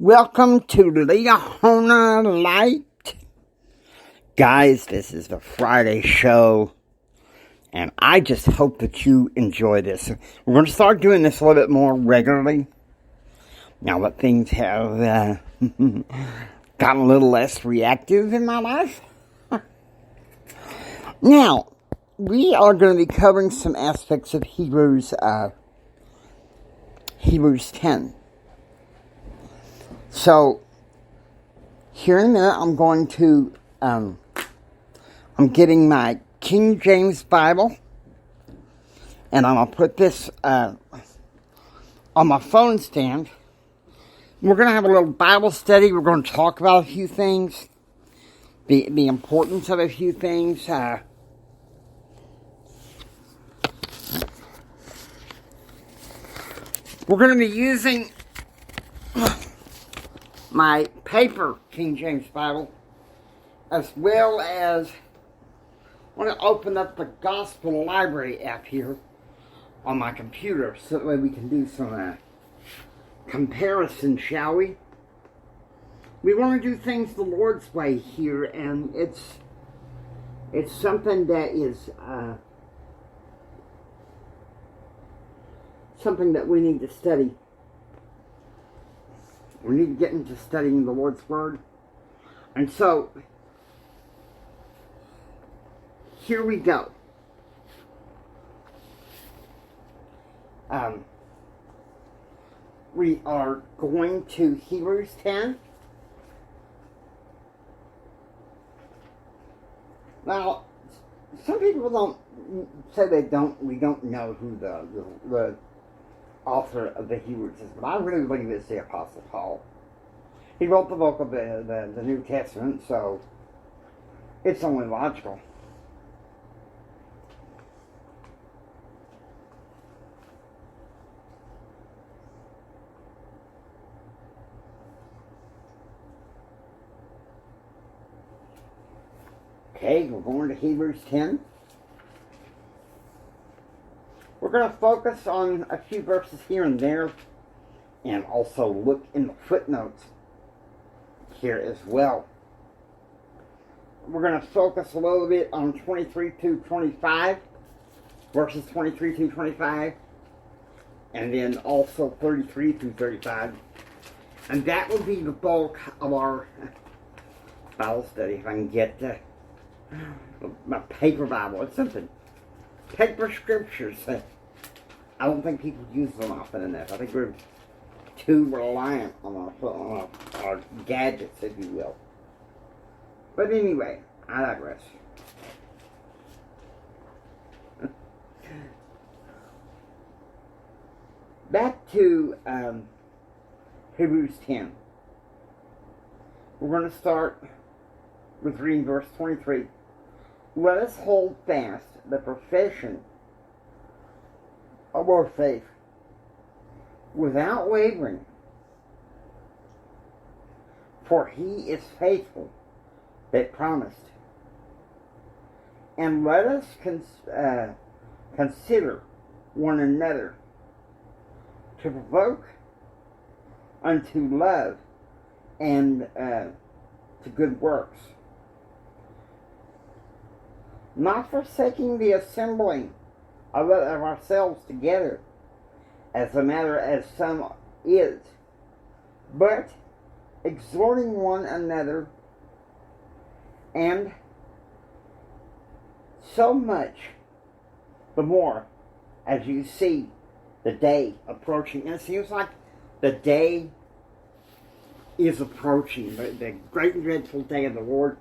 Welcome to Leahona Light. Guys, this is the Friday show, and I just hope that you enjoy this. We're going to start doing this a little bit more regularly, now that things have gotten a little less reactive in my life. Now, we are going to be covering some aspects of Hebrews 10. So, here in a minute, I'm going to, I'm getting my King James Bible, and I'm going to put this on my phone stand. We're going to have a little Bible study. We're going to talk about a few things, the importance of a few things. We're going to be using my paper King James Bible, as well as I want to open up the Gospel Library app here on my computer, so that way we can do some comparison, shall we? We want to do things the Lord's way here, and it's something that is something that we need to study. We need to get into studying the Lord's Word. And so, here we go. We are going to Hebrews 10. Now, some people don't say we don't know who the author of the Hebrews is, but I really believe it's the Apostle Paul. He wrote the book of the New Testament, so it's only logical. Okay, we're going to Hebrews 10. We're going to focus on a few verses here and there, and also look in the footnotes here as well. We're going to focus a little bit on 23 to 25, verses 23 to 25, and then also 33 to 35. And that will be the bulk of our Bible study. If I can get my paper Bible, it's something. Paper scriptures. I don't think people use them often enough. I think we're too reliant on our gadgets, if you will. But anyway, I digress. Back to Hebrews 10. We're going to start with reading verse 23. Let us hold fast the profession of our faith without wavering, for he is faithful that promised. And let us consider one another to provoke unto love and to good works, not forsaking the assembling of ourselves together, as a matter as some is, but exhorting one another, and so much the more as you see the day approaching. And it seems like the day is approaching. The great and dreadful day of the Lord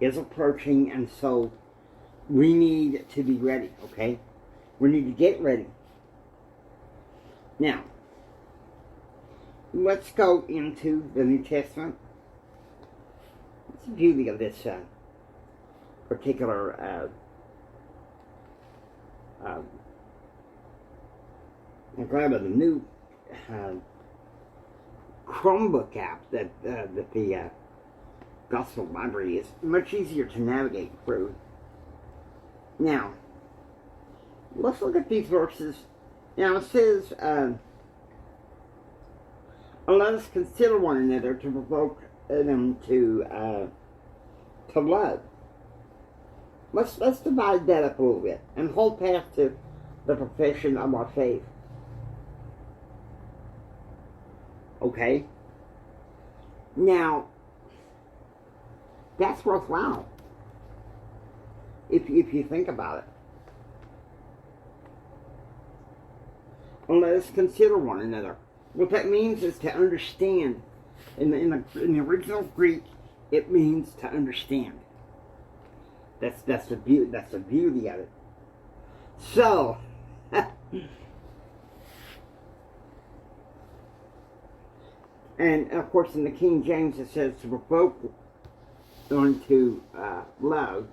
is approaching, and so we need to be ready, okay? We need to get ready. Now, let's go into the New Testament. What's the beauty of this particular I'm glad of the new Chromebook app that the Gospel Library is much easier to navigate through. Now, let's look at these verses. Now, it says, And let us consider one another to provoke them to love. Let's divide that up a little bit and hold fast to the profession of our faith. Okay? Now, that's worthwhile if you think about it. And let us consider one another. What that means is to understand. In the original Greek, it means to understand. That's the beauty of it. So, and of course in the King James it says to provoke unto love.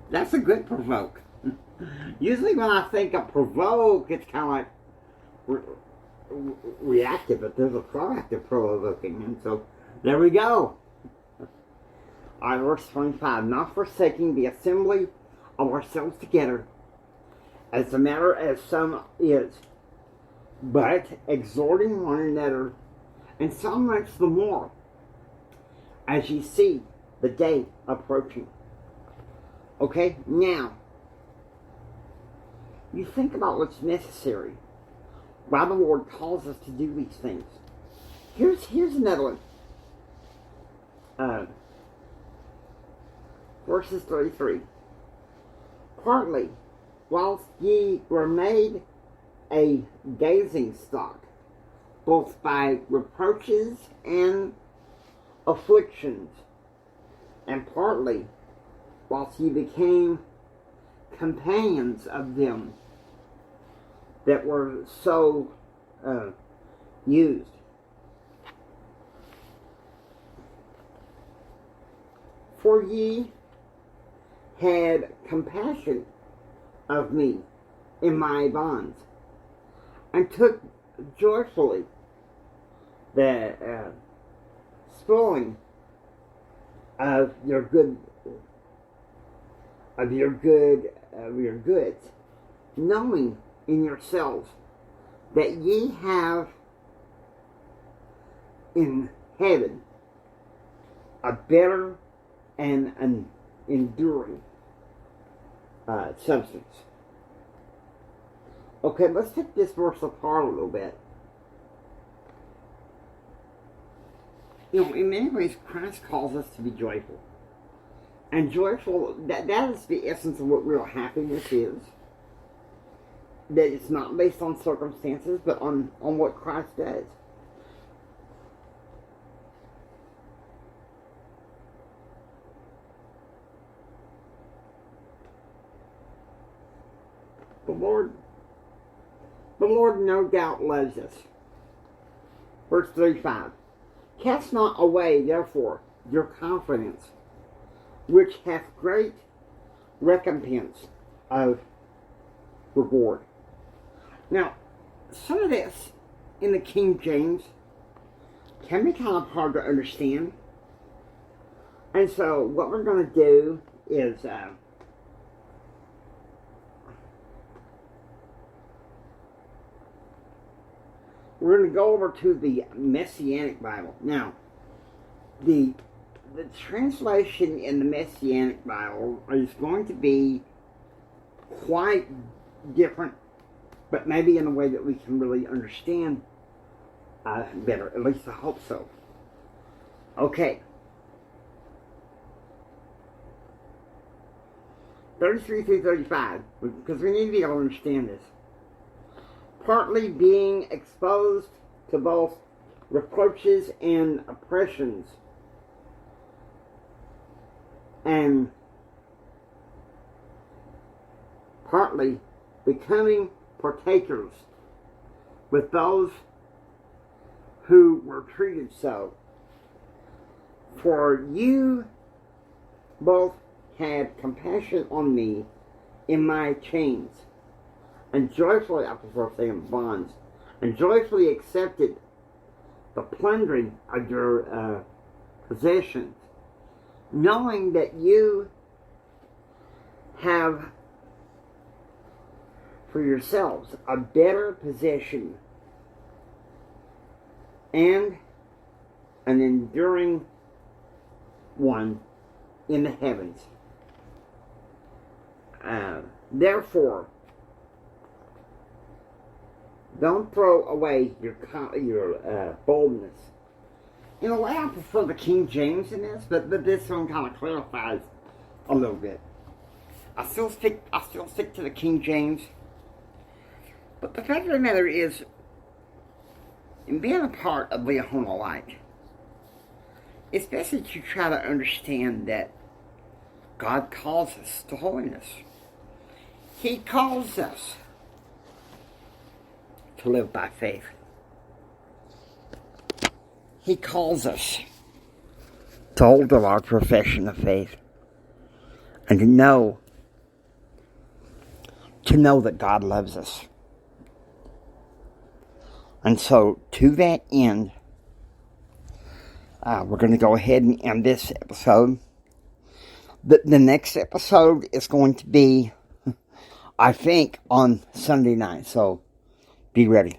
That's a good provoke. Usually when I think of provoke, it's kind of like reactive, but there's a proactive provoking, and so there we go. Alright, verse 25. Not forsaking the assembly of ourselves together, as the matter as some is, but exhorting one another, and so much the more, as ye see the day approaching. Okay, now, you think about what's necessary. Why the Lord calls us to do these things. Here's another one. Verses 33. Partly, whilst ye were made a gazing stock, both by reproaches and afflictions, and partly, whilst ye became companions of them that were so used. For ye had compassion of me in my bonds, and took joyfully the spoiling of your goods, knowing in yourselves that ye have in heaven a better and an enduring substance. Okay, let's take this verse apart a little bit. You know, in many ways, Christ calls us to be joyful. And joyful, that is the essence of what real happiness is. That it's not based on circumstances, but on what Christ does. The Lord no doubt loves us. Verse 35. Cast not away, therefore, your confidence, which hath great recompense of reward. Now, some of this in the King James can be kind of hard to understand. And so what we're going to do is we're going to go over to the Messianic Bible. Now, the translation in the Messianic Bible is going to be quite different, but maybe in a way that we can really understand better. At least I hope so. Okay. 33 through 35, because we need to be able to understand this. Partly being exposed to both reproaches and oppressions, and partly becoming partakers with those who were treated so. For you both had compassion on me in my chains, and joyfully, I prefer saying bonds, and joyfully accepted the plundering of your possessions, knowing that you have for yourselves a better position and an enduring one in the heavens. Therefore, don't throw away your boldness. In a way, I prefer the King James in this, but this one kind of clarifies a little bit. I still stick to the King James. But the fact of the matter is, in being a part of Leahona Light, it's best that you try to understand that God calls us to holiness. He calls us to live by faith. He calls us to hold to our profession of faith and to know that God loves us. And so, to that end, we're going to go ahead and end this episode. The next episode is going to be, I think, on Sunday night. So, be ready.